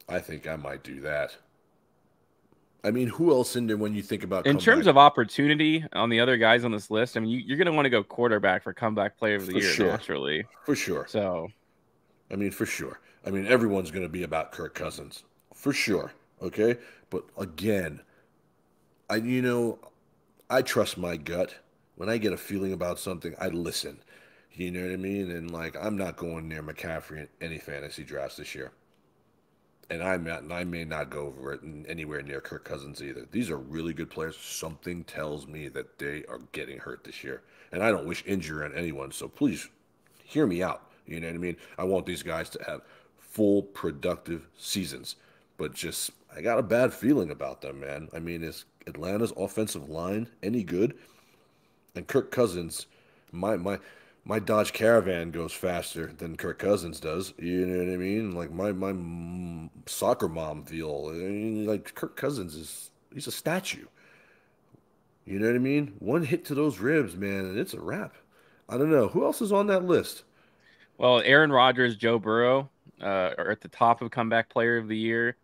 I think I might do that. I mean, who else in there when you think about In terms comeback? of opportunity on the other guys on this list, I mean, you're going to want to go quarterback for comeback player of the For year sure. naturally. For sure. So, I mean, for sure. I mean, everyone's going to be about Kirk Cousins. For sure. Okay? But again, I trust my gut. When I get a feeling about something, I listen. You know what I mean? And like, I'm not going near McCaffrey in any fantasy drafts this year. And I may not go over it anywhere near Kirk Cousins either. These are really good players. Something tells me that they are getting hurt this year. And I don't wish injury on anyone. So please hear me out. You know what I mean? I want these guys to have full productive seasons. But just, I got a bad feeling about them, man. I mean, is Atlanta's offensive line any good? And Kirk Cousins, my Dodge Caravan goes faster than Kirk Cousins does. You know what I mean? Like my soccer mom feel. I mean, like Kirk Cousins he's a statue. You know what I mean? One hit to those ribs, man, and it's a wrap. I don't know who else is on that list. well, Aaron Rodgers, Joe Burrow are at the top of comeback player of the year.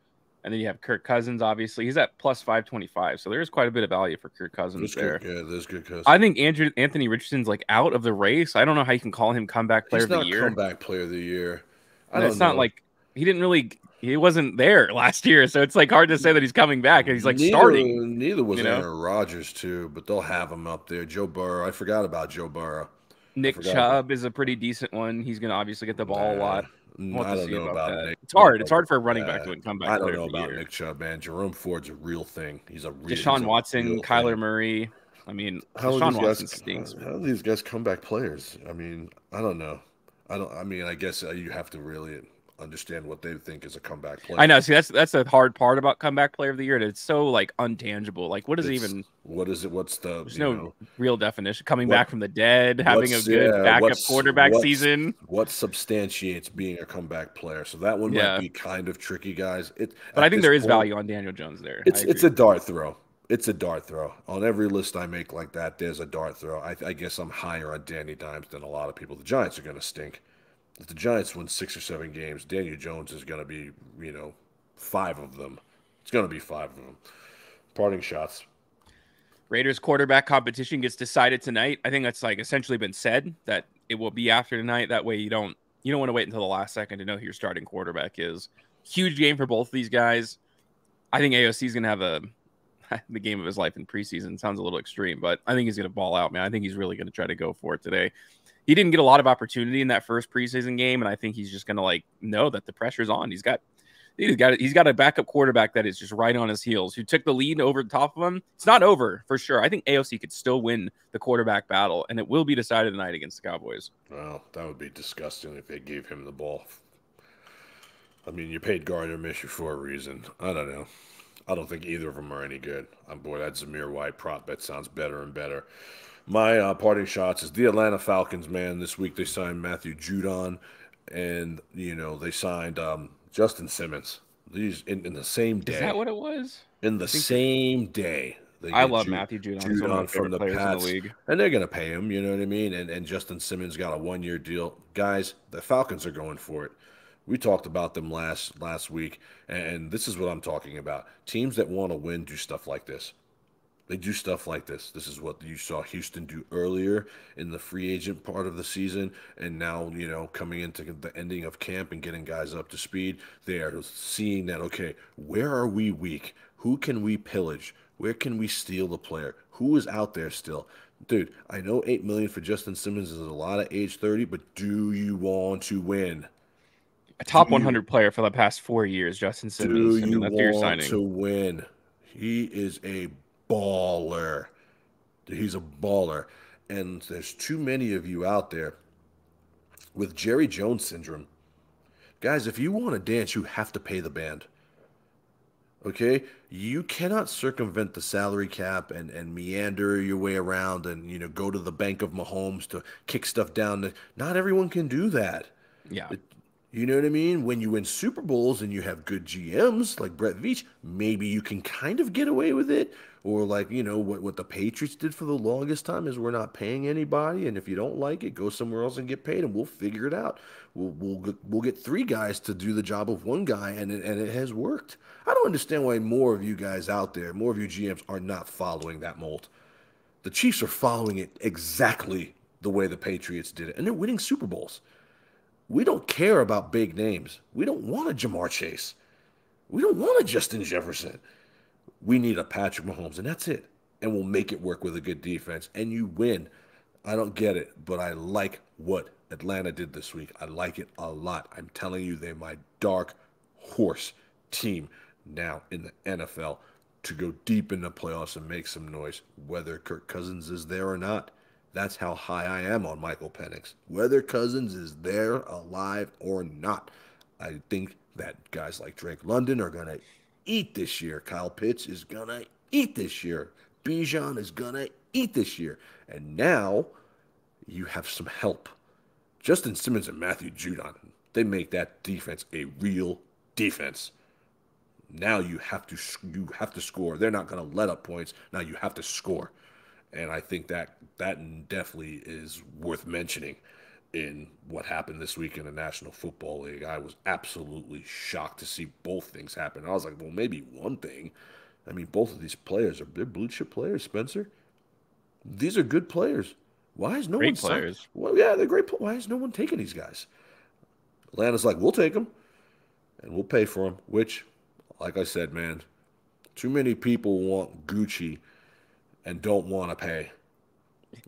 And then you have Kirk Cousins, obviously. He's at plus 525. So there's quite a bit of value for Kirk Cousins That's good. there. Yeah, that's good. Cause I think Anthony Richardson's like out of the race. I don't know how you can call him comeback player he's of the not year. comeback player of the year. I And don't it's not know. like he wasn't there last year. So it's like hard to say that he's coming back and he's like starting, Neither was you know. Aaron Rodgers too, but they'll have him up there. Joe Burrow. I forgot about Joe Burrow. I Nick forgot about. Chubb is a pretty decent one. He's going to obviously get the ball a Nah, lot. We'll have I to don't see know about about that. Nick. It's I don't hard. It's know hard for a about running back to that. win comeback I don't player of know the about year. Nick Chubb, man. Jerome Ford's a real thing. He's Deshaun a Watson, real Kyler thing. Murray. I mean, How are Deshaun these Watson guys? stinks. How are these guys comeback players? I mean, I don't know. I don't. I mean, I guess you have to really. understand what they think is a comeback I player. know. See, that's the hard part about comeback player of the year. It's so like untangible. Like, what is It's even? what is it? What's the There's no real definition. Coming what back from the dead, having a what's good yeah backup quarterback season. what substantiates being a comeback player? So that one might Yeah, be kind of tricky, guys. It but I at think this there is point, value on Daniel Jones there. I it's agree. a dart throw. It's a dart throw. On every list I make like that, there's a dart throw. I guess I'm higher on Danny Dimes than a lot of people. The Giants are going to stink. If the Giants win 6 or 7 games, Daniel Jones is going to be, 5 of them. It's going to be 5 of them. Parting shots. Raiders quarterback competition gets decided tonight. I think that's like essentially been said that it will be after tonight. That way you don't want to wait until the last second to know who your starting quarterback is. Huge game for both of these guys. I think AOC is going to have the game of his life in preseason. Sounds a little extreme, but I think he's going to ball out, man. I think he's really going to try to go for it today. He didn't get a lot of opportunity in that first preseason game, and I think he's just going to like know that the pressure's on. He's got a backup quarterback that is just right on his heels, who took the lead over the top of him. It's not over for sure. I think AOC could still win the quarterback battle, and it will be decided tonight against the Cowboys. Well, that would be disgusting if they gave him the ball. I mean, you paid Gardner Minshew for a reason. I don't know. I don't think either of them are any good. Boy, that Zamir White prop bet sounds better and better. My parting shots is the Atlanta Falcons, man. This week they signed Matthew Judon, and they signed Justin Simmons. These in the same Is that day. what it was? In the I think same day, they I get love Matthew Judon. He's one of my Judon from favorite the players in the Pats, league. and they're going to pay him. You know what I mean? And Justin Simmons got a 1 year deal. Guys, the Falcons are going for it. We talked about them last week, and this is what I'm talking about. Teams that want to win do stuff like this. They do stuff like this. This is what you saw Houston do earlier in the free agent part of the season. And now, coming into the ending of camp and getting guys up to speed, they are seeing that, okay, where are we weak? Who can we pillage? Where can we steal the player? Who is out there still? Dude, I know 8 million for Justin Simmons is a lot at age 30, but do you want to win? A Do top you 100 player for the past 4 years, Justin do Simmons. I mean, you that's who you're want signing. to win? He is a baller. He's a baller. And there's too many of you out there with Jerry Jones syndrome. Guys, if you want to dance, you have to pay the band. Okay? You cannot circumvent the salary cap and meander your way around and, go to the bank of Mahomes to kick stuff down. Not everyone can do that. Yeah. You know what I mean? When you win Super Bowls and you have good GMs like Brett Veach, maybe you can kind of get away with it. Or like, what the Patriots did for the longest time is we're not paying anybody, and if you don't like it, go somewhere else and get paid, and we'll figure it out. We'll get 3 guys to do the job of 1 guy, and it has worked. I don't understand why more of you guys out there, more of you GMs, are not following that mold. The Chiefs are following it exactly the way the Patriots did it, and they're winning Super Bowls. We don't care about big names. We don't want a Jamar Chase. We don't want a Justin Jefferson. We need a Patrick Mahomes, and that's it. And we'll make it work with a good defense, and you win. I don't get it, but I like what Atlanta did this week. I like it a lot. I'm telling you, they're my dark horse team now in the NFL to go deep in the playoffs and make some noise, whether Kirk Cousins is there or not. That's how high I am on Michael Penix. Whether Cousins is there, alive, or not, I think that guys like Drake London are going to eat this year. Kyle Pitts is going to eat this year. Bijan is going to eat this year. And now you have some help. Justin Simmons and Matthew Judon, they make that defense a real defense. Now you have to score. They're not going to let up points. Now you have to score. And I think that definitely is worth mentioning in what happened this week in the National Football League. I was absolutely shocked to see both things happen. I was like, well, maybe one thing. I mean, both of these players they're blue chip players, Spencer. These are good players. Why is no one Great signed? players. Well, yeah, they're great. Why is no one taking these guys? Atlanta's like, we'll take them and we'll pay for them. Which, like I said, man, too many people want Gucci and don't want to pay.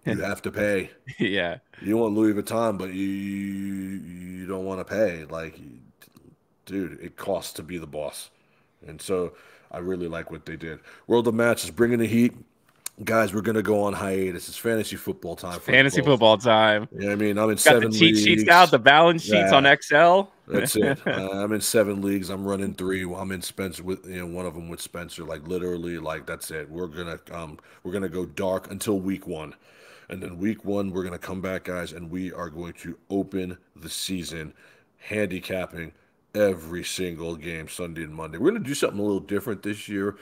You have to pay. Yeah. You want Louis Vuitton, but you don't want to pay. Like, dude, it costs to be the boss. And so I really like what they did. World of Match is bringing the heat. Guys, we're gonna go on hiatus. It's fantasy football It's time for us fantasy both. football time. You know what I mean? I'm in Got the seven cheat sheets out, leagues. the balance sheets on Yeah, Excel. that's it. I'm in 7 leagues. I'm running three. I'm in Spencer with one of them with Spencer. Like literally, like that's it. We're gonna go dark until week one, and then week one we're gonna come back, guys, and we are going to open the season handicapping every single game Sunday and Monday. We're gonna do something a little different this year.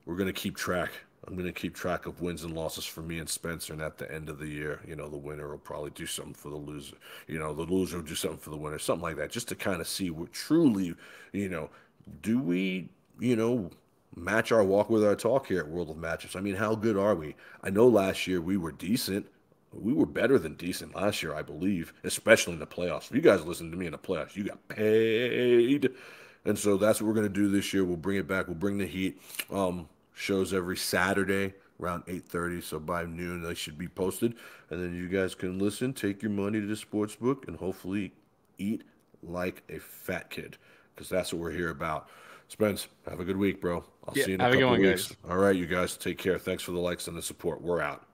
We're gonna keep track. I'm gonna keep track of wins and losses for me and Spencer, and at the end of the year, the winner will probably do something for the loser. The loser will do something for the winner, something like that, just to kind of see what truly, you know, do we, match our walk with our talk here at World of Matches. I mean, how good are we? I know last year we were decent. We were better than decent last year, I believe, especially in the playoffs. If you guys listened to me in the playoffs, you got paid. And so that's what we're going to do this year. We'll bring it back. We'll bring the heat. Shows every Saturday around 8:30. So by noon, they should be posted. And then you guys can listen, take your money to the sports book, and hopefully eat like a fat kid because that's what we're here about. Spence, have a good week, bro. I'll Yeah, see you in a have a good couple one, weeks. guys. All right, you guys, take care. Thanks for the likes and the support. We're out.